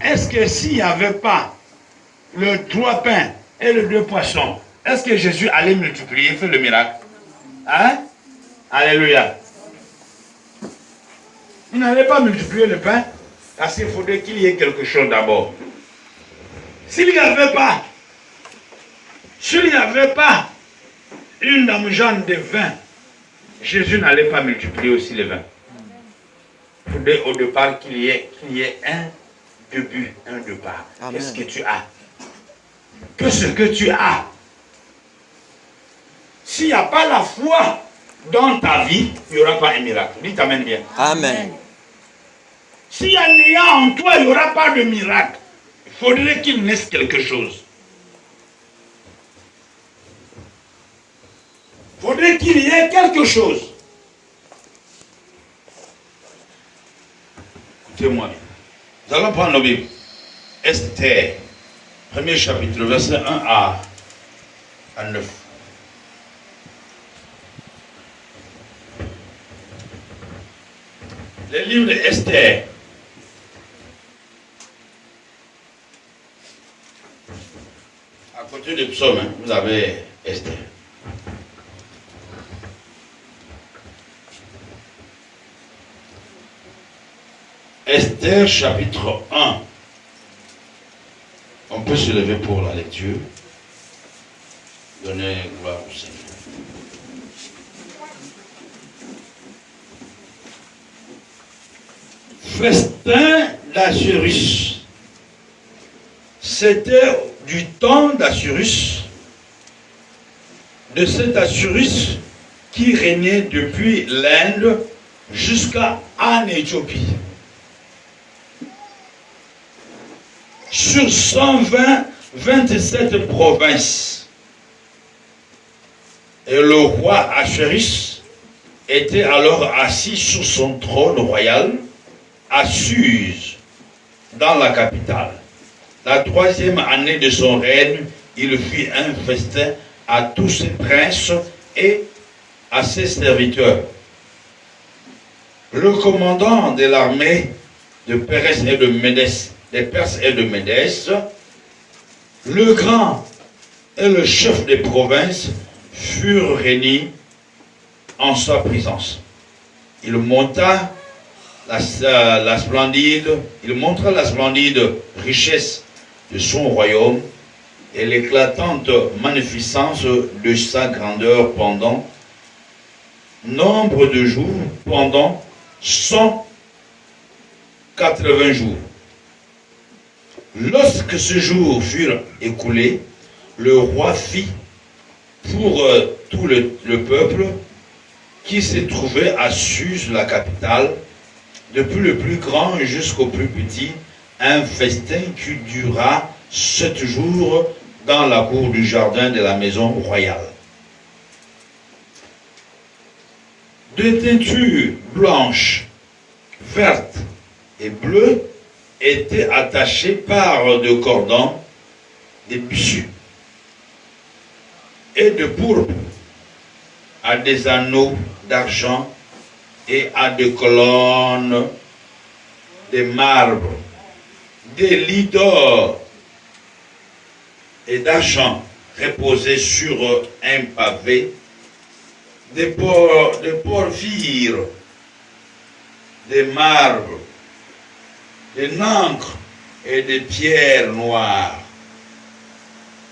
Est-ce que s'il n'y avait pas le 3 pains et le 2 poissons, est-ce que Jésus allait multiplier, faire le miracle? Hein? Alléluia. Il n'allait pas multiplier le pain parce qu'il faudrait qu'il y ait quelque chose d'abord. S'il n'y avait pas une dame-jeanne de vin, Jésus n'allait pas multiplier aussi le vin. Il faudrait au départ qu'il y ait un début, un départ. Qu'est-ce que tu as? Que ce que tu as. S'il n'y a pas la foi dans ta vie, il n'y aura pas un miracle. Dis t'amène bien. Amen. S'il y a néant en toi, il n'y aura pas de miracle. Il faudrait qu'il naisse quelque chose. Il faudrait qu'il y ait quelque chose. Écoutez-moi bien. Nous allons prendre nos Bibles. Esther, premier chapitre, verset 1 à 9. Le livre d'Esther. À côté du psaume, vous avez Esther. Esther chapitre 1. On peut se lever pour la lecture. Donnez gloire au Seigneur. Festin d'Assyrus. C'était du temps d'Assyrus, de cet Assyrus qui régnait depuis l'Inde jusqu'en Éthiopie. Sur 27 provinces. Et le roi Assyrus était alors assis sur son trône royal à Suse, dans la capitale. La 3e année de son règne, il fit un festin à tous ses princes et à ses serviteurs. Le commandant de l'armée de Pérès et de Médès, des Perses et de Médès, le grand et le chef des provinces furent réunis en sa présence. Il montra la splendide richesse de son royaume et l'éclatante magnificence de sa grandeur pendant nombre de jours, pendant 180 jours. Lorsque ce jour furent écoulés, le roi fit pour tout le peuple qui se trouvait à Suse, la capitale, depuis le plus grand jusqu'au plus petit, un festin qui dura 7 jours dans la cour du jardin de la maison royale. Des teintures blanches, vertes et bleues étaient attachées par de cordons, des biscuits et de pourpre à des anneaux d'argent et à des colonnes de marbre, des lits d'or et d'argent reposés sur un pavé, des porphyres, des marbres, des nacre et des pierres noires.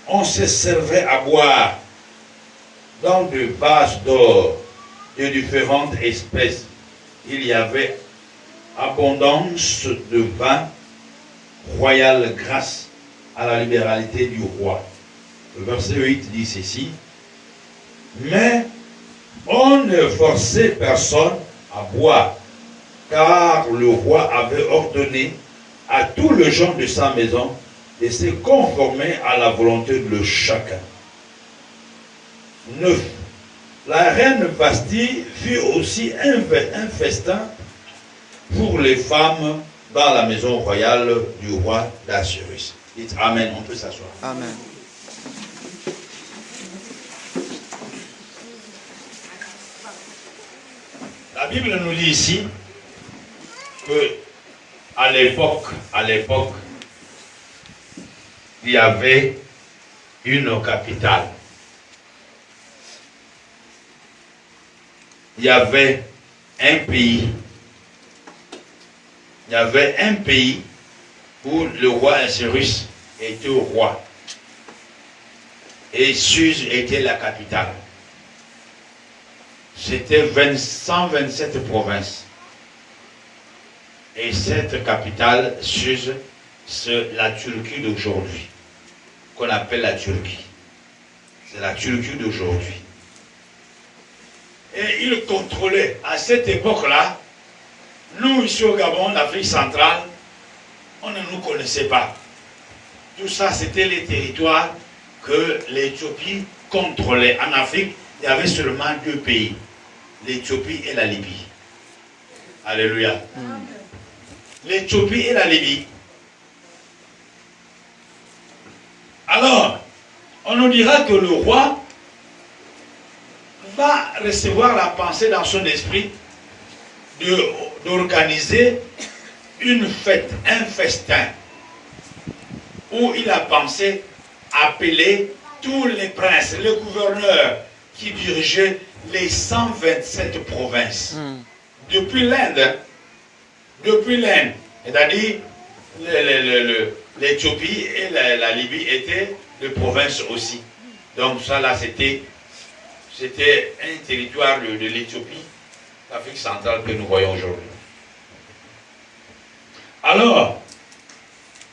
On se servait à boire dans des vases d'or de différentes espèces. Il y avait abondance de vin royal grâce à la libéralité du roi. Le verset 8 dit ceci: mais on ne forçait personne à boire, car le roi avait ordonné à tous les gens de sa maison de se conformer à la volonté de chacun. 9. La reine Vashti fit aussi un festin pour les femmes dans la maison royale du roi d'Assyrus. Dites Amen, on peut s'asseoir. Amen. La Bible nous dit ici que à l'époque, il y avait une capitale. Il y avait un pays. Il y avait un pays où le roi Cyrus était roi. Et Suse était la capitale. C'était 127 provinces. Et cette capitale, Suse, c'est la Turquie d'aujourd'hui, qu'on appelle la Turquie. C'est la Turquie d'aujourd'hui. Et il contrôlait, à cette époque-là, nous ici au Gabon, en Afrique centrale, on ne nous connaissait pas. Tout ça, c'était les territoires que l'Éthiopie contrôlait. En Afrique, il y avait seulement deux pays, l'Éthiopie et la Libye. Alléluia. L'Éthiopie et la Libye. Alors, on nous dira que le roi va recevoir la pensée dans son esprit d'organiser une fête, un festin, où il a pensé appeler tous les princes, les gouverneurs qui dirigeaient les 127 provinces. Depuis l'Inde, c'est-à-dire l'Éthiopie et la Libye étaient des provinces aussi. Donc ça là, c'était un territoire de l'Éthiopie, l'Afrique centrale que nous voyons aujourd'hui. Alors,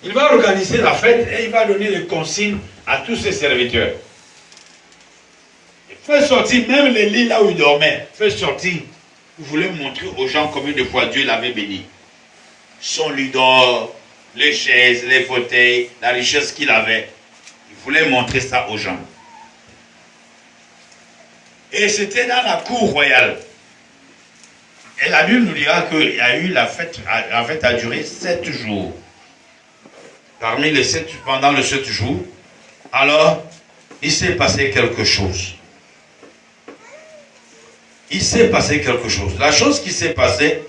il va organiser la fête et il va donner les consignes à tous ses serviteurs. Il fait sortir même les lits là où il dormait. Il fait sortir. Il voulait montrer aux gens combien de fois Dieu l'avait béni. Son lit d'or, les chaises, les fauteuils, la richesse qu'il avait. Il voulait montrer ça aux gens. Et c'était dans la cour royale. Et la Bible nous dira qu'il y a eu la fête a duré 7 jours. Parmi les 7, pendant les 7 jours, alors, il s'est passé quelque chose. Il s'est passé quelque chose. La chose qui s'est passée,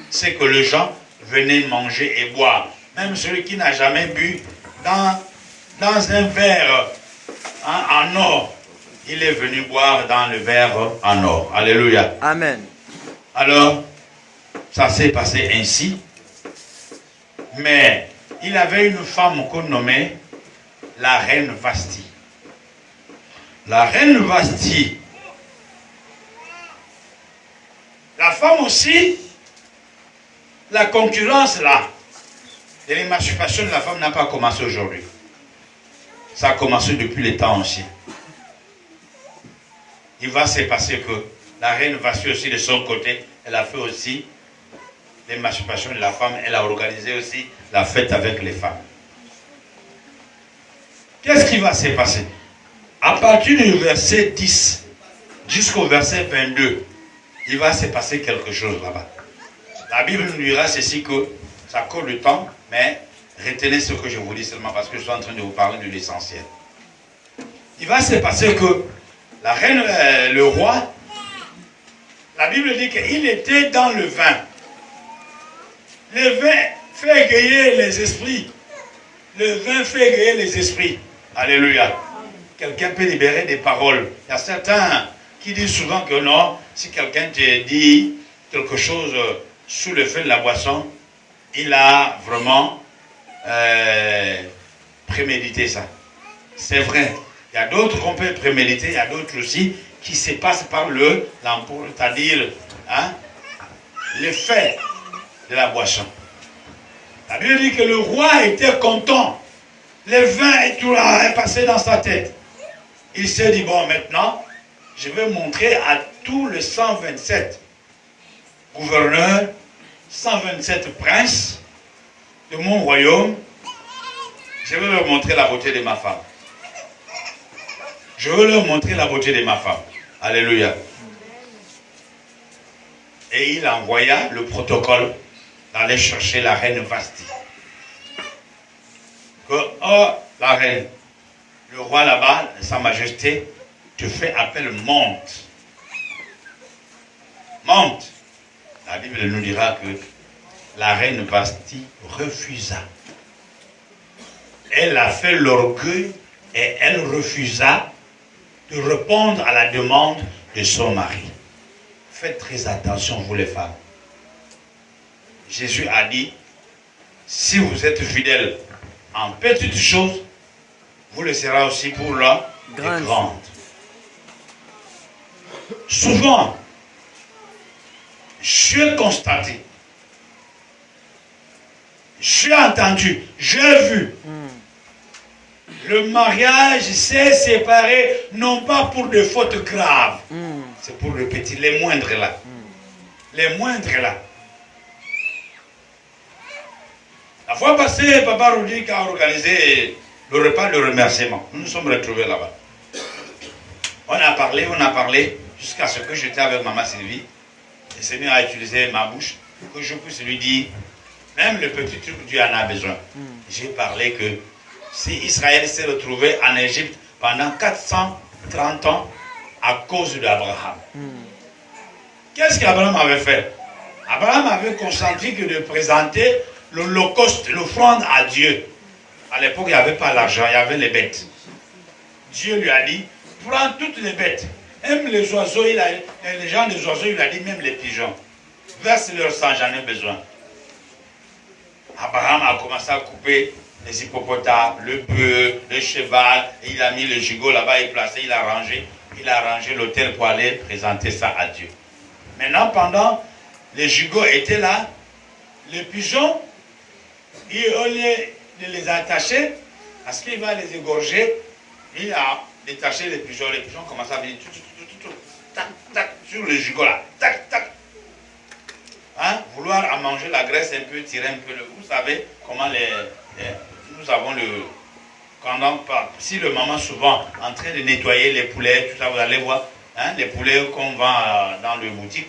c'est que les gens venaient manger et boire. Même celui qui n'a jamais bu dans un verre en or, il est venu boire dans le verre en or. Alléluia. Amen. Alors, ça s'est passé ainsi. Mais il avait une femme qu'on nommait la reine Vashti. La reine Vashti. La femme aussi, la concurrence là, de l'émancipation de la femme n'a pas commencé aujourd'hui. Ça a commencé depuis les temps anciens. Il va se passer que la reine Vashti aussi de son côté, elle a fait aussi l'émancipation de la femme, elle a organisé aussi la fête avec les femmes. Qu'est-ce qui va se passer? À partir du verset 10 jusqu'au verset 22, il va se passer quelque chose là-bas. La Bible nous dira ceci que ça court le temps, mais retenez ce que je vous dis seulement parce que je suis en train de vous parler de l'essentiel. Il va se passer que la reine, le roi, la Bible dit qu'il était dans le vin. Le vin fait égayer les esprits. Le vin fait égayer les esprits. Alléluia. Quelqu'un peut libérer des paroles. Il y a certains qui disent souvent que non, si quelqu'un te dit quelque chose sous le feu de la boisson, il a vraiment prémédité ça. C'est vrai. Il y a d'autres qu'on peut préméditer, il y a d'autres aussi qui se passent par l'ampoule, c'est-à-dire l'effet de la boisson. La Bible dit que le roi était content. Le vin et tout là est passé dans sa tête. Il s'est dit, bon, maintenant, je vais montrer à tous les 127 gouverneurs, 127 princes de mon royaume, je vais leur montrer la beauté de ma femme. Je veux leur montrer la beauté de ma femme. Alléluia. Et il envoya le protocole d'aller chercher la reine Vashti. Que, oh, la reine, le roi là-bas, sa majesté, te fait appel, monte. Monte. La Bible nous dira que la reine Vashti refusa. Elle a fait l'orgueil et elle refusa de répondre à la demande de son mari. Faites très attention, vous les femmes. Jésus a dit, si vous êtes fidèles en petites choses, vous le serez aussi pour la grande. Souvent, j'ai constaté, j'ai entendu, j'ai vu, le mariage s'est séparé non pas pour des fautes graves, c'est pour le petit, les moindres là. Les moindres là. La fois passée, Papa Rudik a organisé le repas de remerciement. Nous nous sommes retrouvés là-bas. On a parlé, jusqu'à ce que j'étais avec Maman Sylvie. Le Seigneur a utilisé ma bouche pour que je puisse lui dire, même le petit truc, Dieu en a besoin. J'ai parlé que si Israël s'est retrouvé en Égypte pendant 430 ans à cause d'Abraham. Qu'est-ce qu'Abraham avait fait? Abraham avait consenti que de présenter l'holocauste, l'offrande à Dieu. À l'époque, il n'y avait pas l'argent, il y avait les bêtes. Dieu lui a dit, prends toutes les bêtes. Même les oiseaux, les gens des oiseaux, il a dit, même les pigeons. Verse leur sang, j'en ai besoin. Abraham a commencé à couper les hippopotames, le bœuf, le cheval, et il a mis le gigot là-bas, il a rangé l'autel pour aller présenter ça à Dieu. Maintenant, pendant les gigots étaient là, les pigeons, au lieu de les attacher, parce qu'il va les égorger, il a détaché les pigeons commencent à venir tac, tac, sur le gigot là, tac, tac. Hein? Vouloir à manger la graisse un peu, tirer un peu. Vous savez comment nous avons si le maman souvent en train de nettoyer les poulets, tout ça, vous allez voir, hein, les poulets qu'on vend dans le boutique.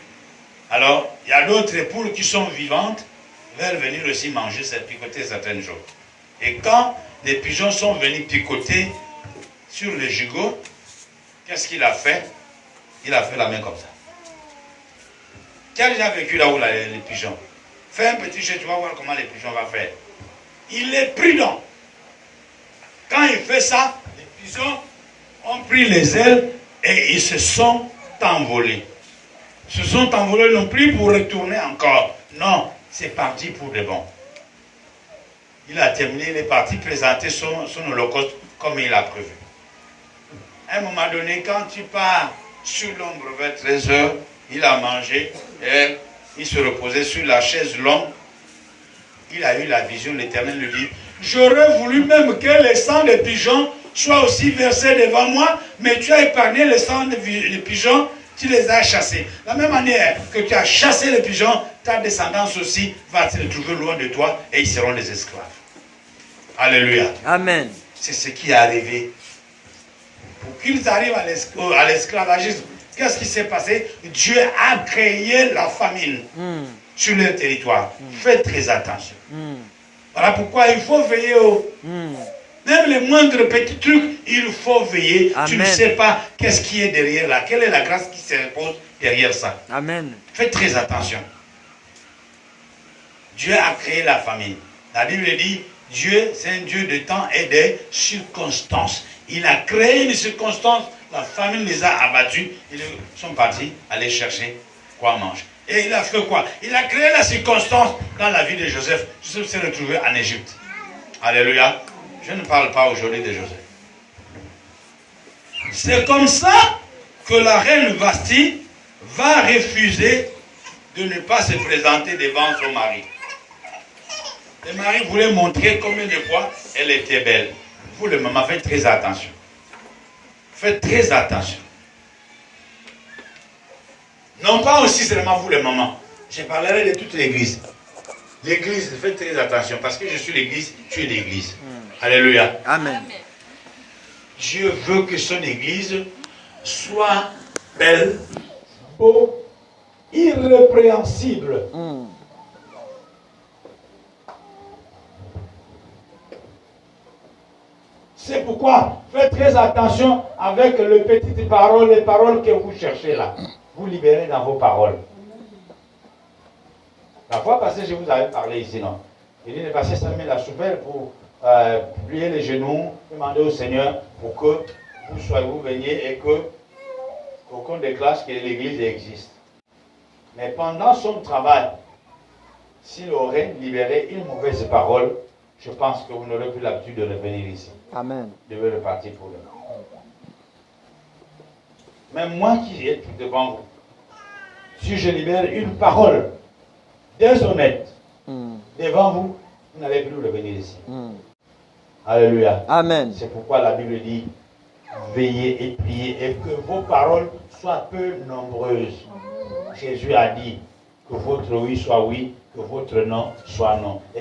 Alors, il y a d'autres poules qui sont vivantes, veulent venir aussi manger, picoter certaines choses. Et quand les pigeons sont venus picoter sur le gigot, qu'est-ce qu'il a fait? Il a fait la main comme ça. Qui a déjà vécu là où les pigeons? Fais un petit jeu, tu vas voir comment les pigeons vont faire. Il est prudent. Quand il fait ça, les pigeons ont pris les ailes et ils se sont envolés. Ils se sont envolés non plus pour retourner encore. Non, c'est parti pour de bon. Il a terminé, il est parti présenter son holocauste comme il a prévu. À un moment donné, quand tu pars sur l'ombre vers 13 heures, il a mangé et il se reposait sur la chaise longue. Il a eu la vision, l'Éternel lui dit, j'aurais voulu même que les sangs des pigeons soient aussi versés devant moi, mais tu as épargné les sangs des pigeons, tu les as chassés. De la même manière que tu as chassé les pigeons, ta descendance aussi va se retrouver loin de toi et ils seront des esclaves. Alléluia. Amen. C'est ce qui est arrivé. Pour qu'ils arrivent à l'esclavagisme, qu'est-ce qui s'est passé? Dieu a créé la famine sur leur territoire. Faites très attention. Voilà pourquoi il faut veiller même les moindres petits trucs, il faut veiller. Amen. Tu ne sais pas qu'est-ce qui est derrière là. Quelle est la grâce qui se repose derrière ça. Amen. Faites très attention. Dieu a créé la famine. La Bible dit, Dieu, c'est un Dieu de temps et de circonstances. Il a créé une circonstance, la famine les a abattus, ils sont partis aller chercher quoi manger. Et il a fait quoi? Il a créé la circonstance dans la vie de Joseph. Joseph s'est retrouvé en Égypte. Alléluia. Je ne parle pas aujourd'hui de Joseph. C'est comme ça que la reine Vashti va refuser de ne pas se présenter devant son mari. Le mari voulait montrer combien de fois elle était belle. Vous, le maman, faites très attention. Faites très attention. Non pas aussi seulement vous, les mamans. Je parlerai de toute l'église. L'église, faites très attention. Parce que je suis l'église, tu es l'église. Alléluia. Amen. Dieu veut que son église soit belle, beau, irrépréhensible. C'est pourquoi faites très attention avec les petites paroles, les paroles que vous cherchez là. Vous libérez dans vos paroles. La fois passée, je vous avais parlé ici, non? Il dit de passer 5 000 à Soupel pour plier les genoux, demander au Seigneur pour que vous veniez et que qu'aucun déclare que l'Église existe. Mais pendant son travail, s'il aurait libéré une mauvaise parole, je pense que vous n'aurez plus l'habitude de revenir ici. Amen. Vous devez repartir pour demain. Même moi qui est devant vous, si je libère une parole déshonnête devant vous, vous n'allez plus revenir ici. Alléluia. Amen. C'est pourquoi la Bible dit, veillez et priez et que vos paroles soient peu nombreuses. Jésus a dit que votre oui soit oui, que votre non soit non.